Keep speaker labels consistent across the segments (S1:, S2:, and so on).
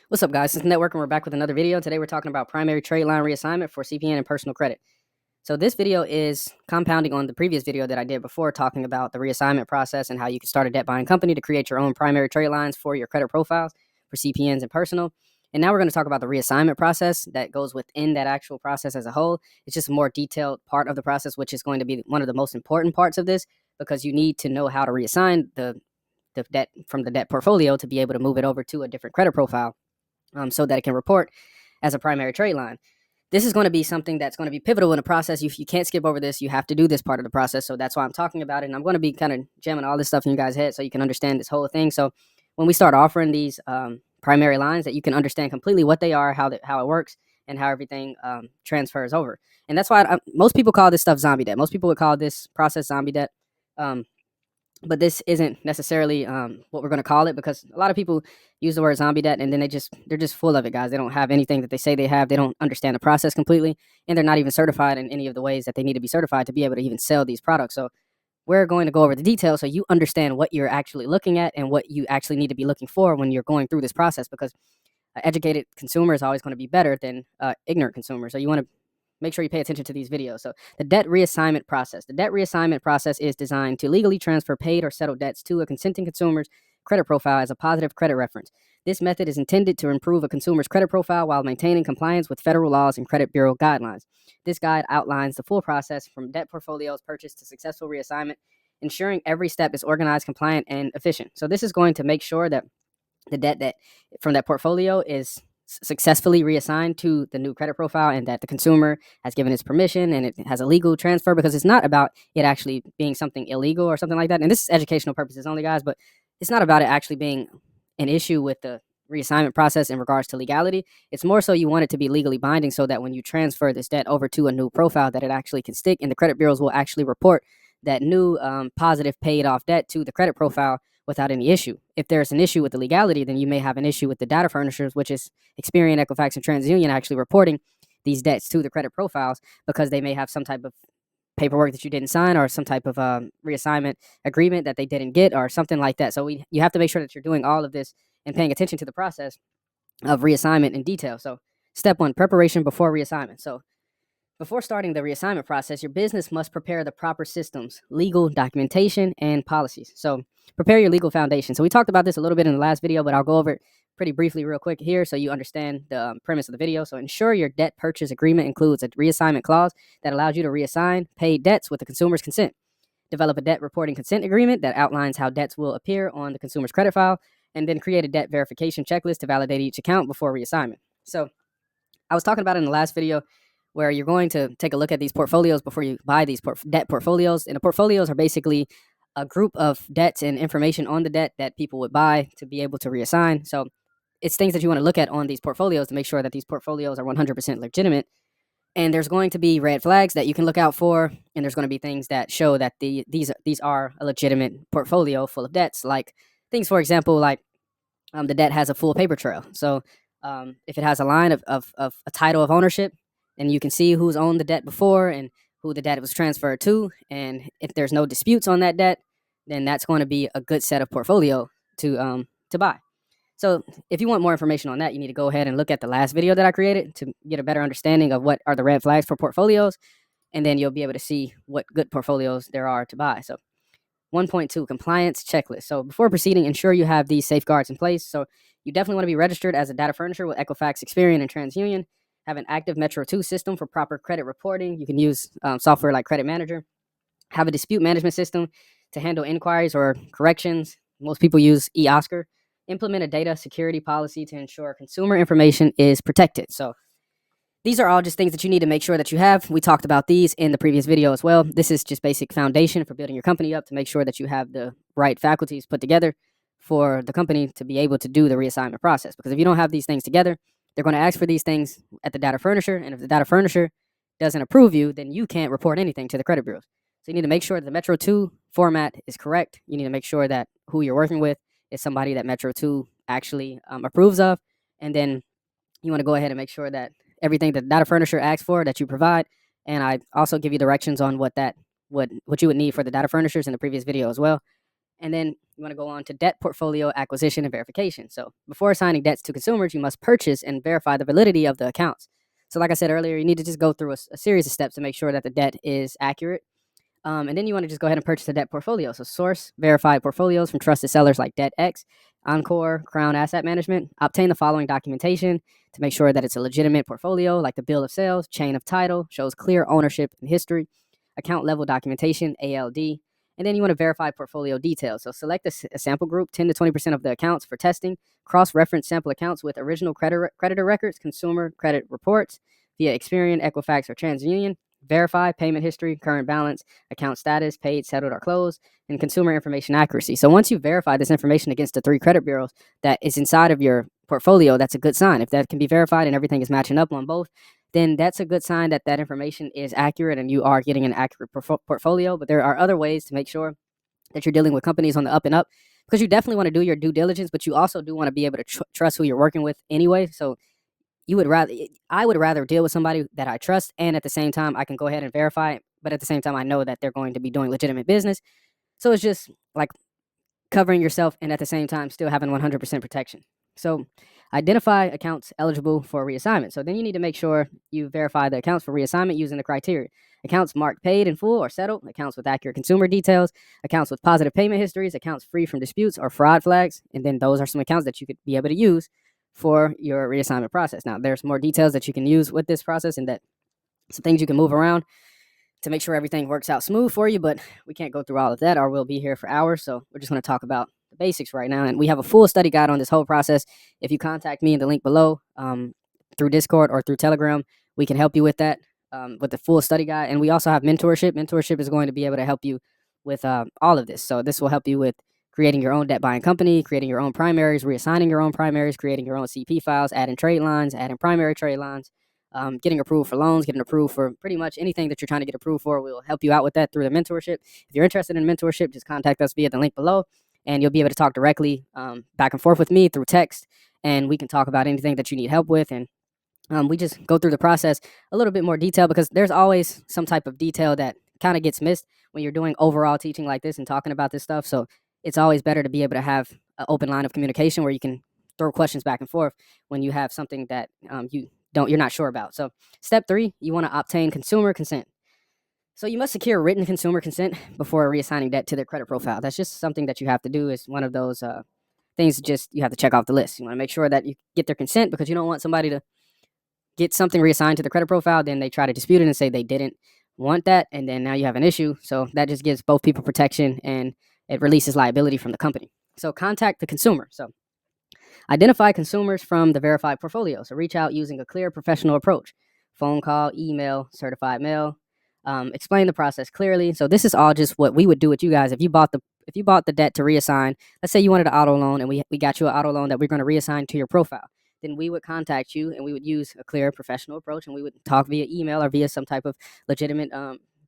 S1: What's up, guys? This is Network, and we're back with another video. Today, we're talking about primary trade line reassignment for CPN and personal credit. So this video is compounding on the previous video that I did before, talking about the reassignment process and how you can start a debt buying company to create your own primary trade lines for your credit profiles for CPNs and personal. And now we're going to talk about the reassignment process that goes within that actual process as a whole. It's just a more detailed part of the process, which is going to be one of the most important parts of this, because you need to know how to reassign the debt from the debt portfolio to be able to move it over to a different credit profile. So that it can report as a primary trade line. This is going to be something that's going to be pivotal in the process. You can't skip over this. You have to do this part of the process. So that's why I'm talking about it. And I'm going to be kind of jamming all this stuff in you guys' head so you can understand this whole thing. So when we start offering these primary lines, that you can understand completely what they are, how it works, and how everything transfers over. And that's why most people call this stuff zombie debt. Most people would call this process zombie debt. But this isn't necessarily what we're going to call it, because a lot of people use the word zombie debt and then they're just full of it, guys. They don't have anything that they say they have. They don't understand the process completely, and they're not even certified in any of the ways that they need to be certified to be able to even sell these products. So we're going to go over the details so you understand what you're actually looking at and what you actually need to be looking for when you're going through this process, because an educated consumer is always going to be better than ignorant consumer. So you want to make sure you pay attention to these videos. So the debt reassignment process. The debt reassignment process is designed to legally transfer paid or settled debts to a consenting consumer's credit profile as a positive credit reference. This method is intended to improve a consumer's credit profile while maintaining compliance with federal laws and credit bureau guidelines. This guide outlines the full process from debt portfolios purchased to successful reassignment, ensuring every step is organized, compliant, and efficient. So this is going to make sure that the debt that from that portfolio is successfully reassigned to the new credit profile, and that the consumer has given its permission and it has a legal transfer, because it's not about it actually being something illegal or something like that. And this is educational purposes only, guys, but it's not about it actually being an issue with the reassignment process in regards to legality. It's more so you want it to be legally binding, so that when you transfer this debt over to a new profile, that it actually can stick, and the credit bureaus will actually report that new positive paid off debt to the credit profile without any issue. If there's an issue with the legality, then you may have an issue with the data furnishers, which is Experian, Equifax, and TransUnion, actually reporting these debts to the credit profiles, because they may have some type of paperwork that you didn't sign, or some type of reassignment agreement that they didn't get, or something like that. So you have to make sure that you're doing all of this and paying attention to the process of reassignment in detail. So step one, preparation before reassignment. So before starting the reassignment process, your business must prepare the proper systems, legal documentation, and policies. So prepare your legal foundation. So we talked about this a little bit in the last video, but I'll go over it pretty briefly real quick here so you understand the premise of the video. So ensure your debt purchase agreement includes a reassignment clause that allows you to reassign paid debts with the consumer's consent. Develop a debt reporting consent agreement that outlines how debts will appear on the consumer's credit file, and then create a debt verification checklist to validate each account before reassignment. So I was talking about it in the last video, where you're going to take a look at these portfolios before you buy these debt portfolios. And the portfolios are basically a group of debts and information on the debt that people would buy to be able to reassign. So it's things that you want to look at on these portfolios to make sure that these portfolios are 100% legitimate. And there's going to be red flags that you can look out for, and there's going to be things that show that these are a legitimate portfolio full of debts. Like things, for example, like the debt has a full paper trail. So if it has a line of a title of ownership, and you can see who's owned the debt before and who the debt was transferred to, and if there's no disputes on that debt, then that's going to be a good set of portfolio to buy. So if you want more information on that, you need to go ahead and look at the last video that I created to get a better understanding of what are the red flags for portfolios, and then you'll be able to see what good portfolios there are to buy. So 1.2, compliance checklist. So before proceeding, ensure you have these safeguards in place. So you definitely want to be registered as a data furnisher with Equifax, Experian, and TransUnion. Have an active Metro 2 system for proper credit reporting. You can use software like Credit Manager. Have a dispute management system to handle inquiries or corrections. Most people use eOscar. Implement a data security policy to ensure consumer information is protected. So these are all just things that you need to make sure that you have. We talked about these in the previous video as well. This is just basic foundation for building your company up, to make sure that you have the right faculties put together for the company to be able to do the reassignment process. Because if you don't have these things together, they're going to ask for these things at the data furnisher, and if the data furnisher doesn't approve you, then you can't report anything to the credit bureaus. So you need to make sure that the Metro 2 format is correct. You need to make sure that who you're working with is somebody that Metro 2 actually approves of, and then you want to go ahead and make sure that everything that the data furnisher asks for, that you provide. And I also give you directions on what you would need for the data furnishers in the previous video as well. And then you want to go on to debt portfolio acquisition and verification. So before assigning debts to consumers, you must purchase and verify the validity of the accounts. So like I said earlier, you need to just go through a series of steps to make sure that the debt is accurate. And then you want to just go ahead and purchase a debt portfolio. So source verified portfolios from trusted sellers like DebtX, Encore, Crown Asset Management. Obtain the following documentation to make sure that it's a legitimate portfolio, like the bill of sales, chain of title, shows clear ownership and history, account level documentation, ALD. And then you want to verify portfolio details. So select a sample group, 10 to 20% of the accounts for testing. Cross-reference sample accounts with original creditor records, consumer credit reports via Experian, Equifax, or TransUnion. Verify payment history, current balance, account status, paid, settled, or closed, and consumer information accuracy. So once you verify this information against the 3 credit bureaus that is inside of your portfolio, that's a good sign. If that can be verified and everything is matching up on both, then that's a good sign that that information is accurate and you are getting an accurate portfolio. But there are other ways to make sure that you're dealing with companies on the up and up, because you definitely want to do your due diligence, but you also do want to be able to trust who you're working with anyway. So I would rather deal with somebody that I trust, and at the same time I can go ahead and verify it, but at the same time I know that they're going to be doing legitimate business. So it's just like covering yourself and at the same time still having 100% protection. So identify accounts eligible for reassignment. So then you need to make sure you verify the accounts for reassignment using the criteria. Accounts marked paid in full or settled, accounts with accurate consumer details, accounts with positive payment histories, accounts free from disputes or fraud flags, and then those are some accounts that you could be able to use for your reassignment process. Now, there's more details that you can use with this process and that some things you can move around to make sure everything works out smooth for you, but we can't go through all of that or we'll be here for hours. So we're just going to talk about the basics right now. And we have a full study guide on this whole process. If you contact me in the link below through Discord or through Telegram, we can help you with that, with the full study guide. And we also have mentorship. Mentorship is going to be able to help you with all of this. So this will help you with creating your own debt buying company, creating your own primaries, reassigning your own primaries, creating your own CP files, adding trade lines, adding primary trade lines, getting approved for loans, getting approved for pretty much anything that you're trying to get approved for. We'll help you out with that through the mentorship. If you're interested in mentorship, just contact us via the link below, and you'll be able to talk directly back and forth with me through text, and we can talk about anything that you need help with. And we just go through the process a little bit more detail, because there's always some type of detail that kind of gets missed when you're doing overall teaching like this and talking about this stuff. So it's always better to be able to have an open line of communication where you can throw questions back and forth when you have something that you're not sure about. So step 3, you want to obtain consumer consent. So you must secure written consumer consent before reassigning debt to their credit profile. That's just something that you have to do. Is one of those things just you have to check off the list. You want to make sure that you get their consent, because you don't want somebody to get something reassigned to the credit profile, then they try to dispute it and say they didn't want that, and then now you have an issue. So that just gives both people protection and it releases liability from the company. So contact the consumer. So identify consumers from the verified portfolio. So reach out using a clear professional approach. Phone call, email, certified mail. Explain the process clearly. So this is all just what we would do with you guys if you bought the debt to reassign. Let's say you wanted an auto loan and we got you an auto loan that we're going to reassign to your profile. Then we would contact you and we would use a clear professional approach, and we would talk via email or via some type of legitimate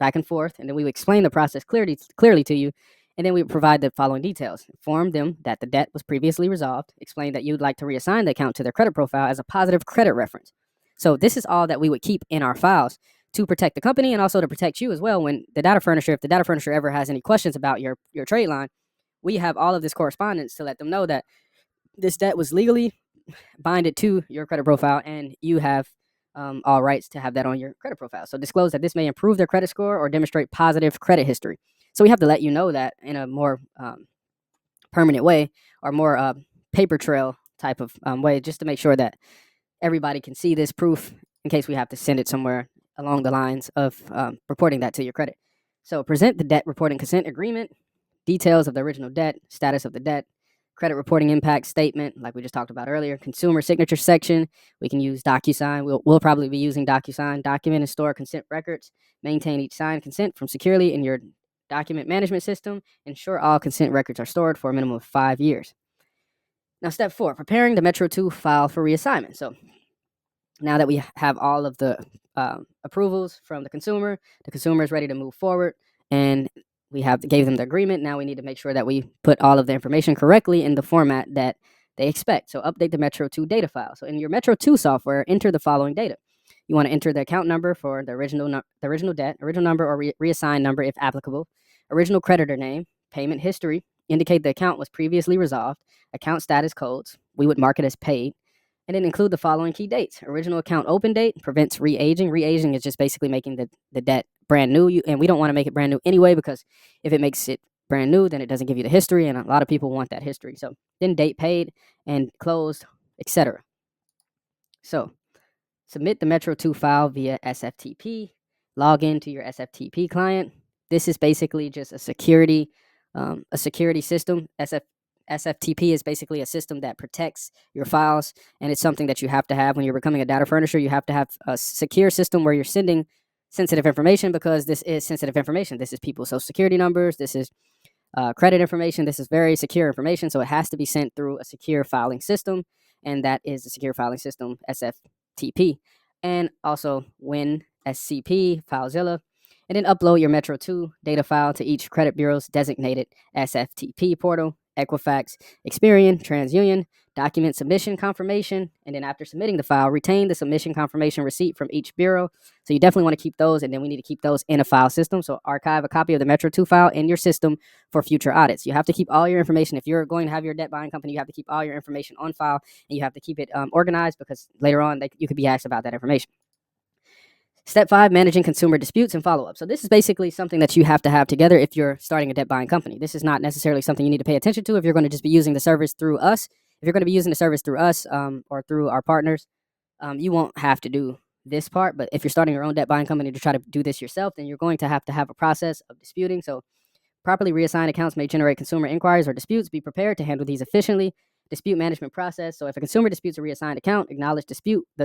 S1: back and forth, and then we would explain the process clearly to you. And then we would provide the following details. Inform them that the debt was previously resolved. Explain that you'd like to reassign the account to their credit profile as a positive credit reference. So this is all that we would keep in our files to protect the company and also to protect you as well when the data furnisher, if the data furnisher ever has any questions about your trade line, we have all of this correspondence to let them know that this debt was legally binded to your credit profile and you have all rights to have that on your credit profile. So disclose that this may improve their credit score or demonstrate positive credit history. So we have to let you know that in a more permanent way or more paper trail type of way, just to make sure that everybody can see this proof in case we have to send it somewhere along the lines of reporting that to your credit. So present the debt reporting consent agreement, details of the original debt, status of the debt, credit reporting impact statement, like we just talked about earlier, consumer signature section. We can use DocuSign. We'll probably be using DocuSign. Document and store consent records. Maintain each signed consent from securely in your document management system. Ensure all consent records are stored for a minimum of 5 years. Now, step 4, preparing the Metro 2 file for reassignment. So now that we have all of the approvals from the consumer is ready to move forward, and we gave them the agreement. Now we need to make sure that we put all of the information correctly in the format that they expect. So update the Metro 2 data file. So in your Metro 2 software, enter the following data. You want to enter the account number for the original debt, original number or reassigned number if applicable, original creditor name, payment history, indicate the account was previously resolved, account status codes, we would mark it as paid, and then include the following key dates. Original account open date prevents re-aging. Re-aging is just basically making the debt brand new, and we don't want to make it brand new anyway, because if it makes it brand new, then it doesn't give you the history, and a lot of people want that history. So then date paid and closed, etc. So submit the Metro 2 file via SFTP. Log into your SFTP client. This is basically just a security system. SFTP is basically a system that protects your files, and it's something that you have to have when you're becoming a data furnisher. You have to have a secure system where you're sending sensitive information, because this is sensitive information. This is people's social security numbers. This is credit information. This is very secure information, so it has to be sent through a secure filing system, and that is the secure filing system, SFTP. And also WinSCP, FileZilla, and then upload your Metro 2 data file to each credit bureau's designated SFTP portal, Equifax, Experian, TransUnion, document submission confirmation, and then after submitting the file, retain the submission confirmation receipt from each bureau. So you definitely want to keep those, and then we need to keep those in a file system. So archive a copy of the Metro 2 file in your system for future audits. You have to keep all your information. If you're going to have your debt buying company, you have to keep all your information on file, and you have to keep it organized, because later on you could be asked about that information. Step 5, managing consumer disputes and follow-up. So this is basically something that you have to have together if you're starting a debt buying company. This is not necessarily something you need to pay attention to if you're going to just be using the service through us. If you're going to be using the service through us or through our partners, you won't have to do this part. But if you're starting your own debt buying company to try to do this yourself, then you're going to have a process of disputing. So properly reassigned accounts may generate consumer inquiries or disputes. Be prepared to handle these efficiently. Dispute management process. So if a consumer disputes a reassigned account, acknowledge the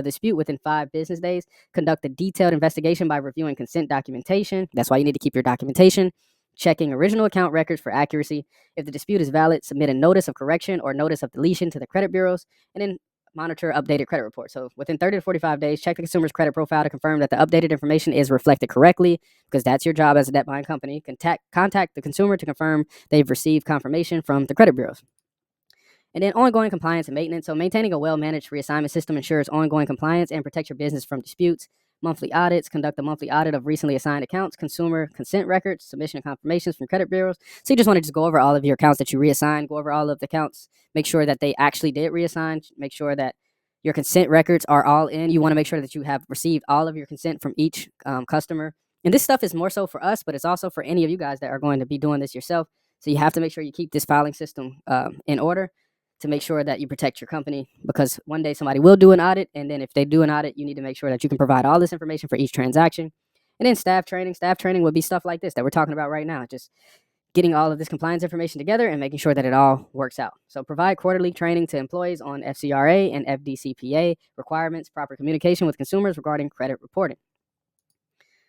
S1: dispute within 5 business days. Conduct a detailed investigation by reviewing consent documentation. That's why you need to keep your documentation. Checking original account records for accuracy. If the dispute is valid, submit a notice of correction or notice of deletion to the credit bureaus, and then monitor updated credit reports. So within 30 to 45 days, check the consumer's credit profile to confirm that the updated information is reflected correctly, because that's your job as a debt buying company. Contact the consumer to confirm they've received confirmation from the credit bureaus. And then ongoing compliance and maintenance. So maintaining a well-managed reassignment system ensures ongoing compliance and protects your business from disputes. Monthly audits. Conduct a monthly audit of recently assigned accounts, consumer consent records, submission of confirmations from credit bureaus. So you just want to just go over all of your accounts that you reassign, go over all of the accounts, make sure that they actually did reassign, make sure that your consent records are all in. You want to make sure that you have received all of your consent from each customer. And this stuff is more so for us, but it's also for any of you guys that are going to be doing this yourself. So you have to make sure you keep this filing system in order, to make sure that you protect your company, because one day somebody will do an audit, and then if they do an audit, you need to make sure that you can provide all this information for each transaction. And then staff training. Staff training would be stuff like this that we're talking about right now, just getting all of this compliance information together and making sure that it all works out. So provide quarterly training to employees on FCRA and FDCPA requirements, proper communication with consumers regarding credit reporting.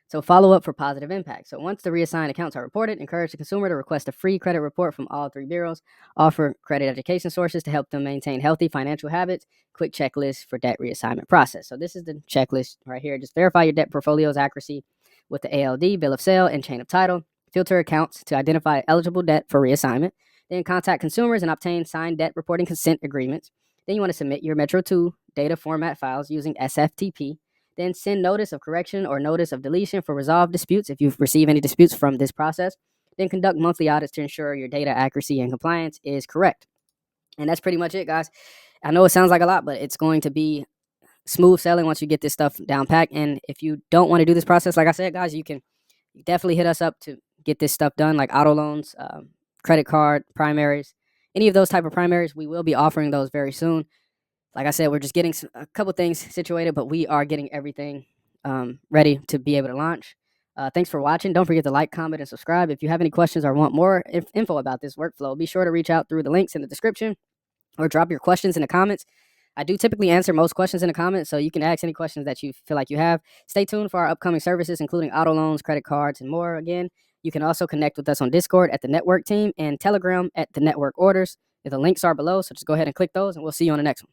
S1: So follow up for positive impact. So once the reassigned accounts are reported, encourage the consumer to request a free credit report from all 3 bureaus. Offer credit education sources to help them maintain healthy financial habits. Quick checklist for debt reassignment process. So this is the checklist right here. Just verify your debt portfolio's accuracy with the ALD, bill of sale, and chain of title. Filter accounts to identify eligible debt for reassignment. Then contact consumers and obtain signed debt reporting consent agreements. Then you want to submit your Metro 2 data format files using SFTP. Then send notice of correction or notice of deletion for resolved disputes if you've received any disputes from this process. Then conduct monthly audits to ensure your data accuracy and compliance is correct. And that's pretty much it, guys. I know it sounds like a lot, but it's going to be smooth sailing once you get this stuff down packed. And if you don't want to do this process, like I said, guys, you can definitely hit us up to get this stuff done, like auto loans, credit card, primaries, any of those type of primaries. We will be offering those very soon. Like I said, we're just getting a couple things situated, but we are getting everything ready to be able to launch. Thanks for watching. Don't forget to like, comment, and subscribe. If you have any questions or want more info about this workflow, be sure to reach out through the links in the description or drop your questions in the comments. I do typically answer most questions in the comments, so you can ask any questions that you feel like you have. Stay tuned for our upcoming services, including auto loans, credit cards, and more. Again, you can also connect with us on Discord at the Network Team and Telegram at the Network Orders. The links are below, so just go ahead and click those, and we'll see you on the next one.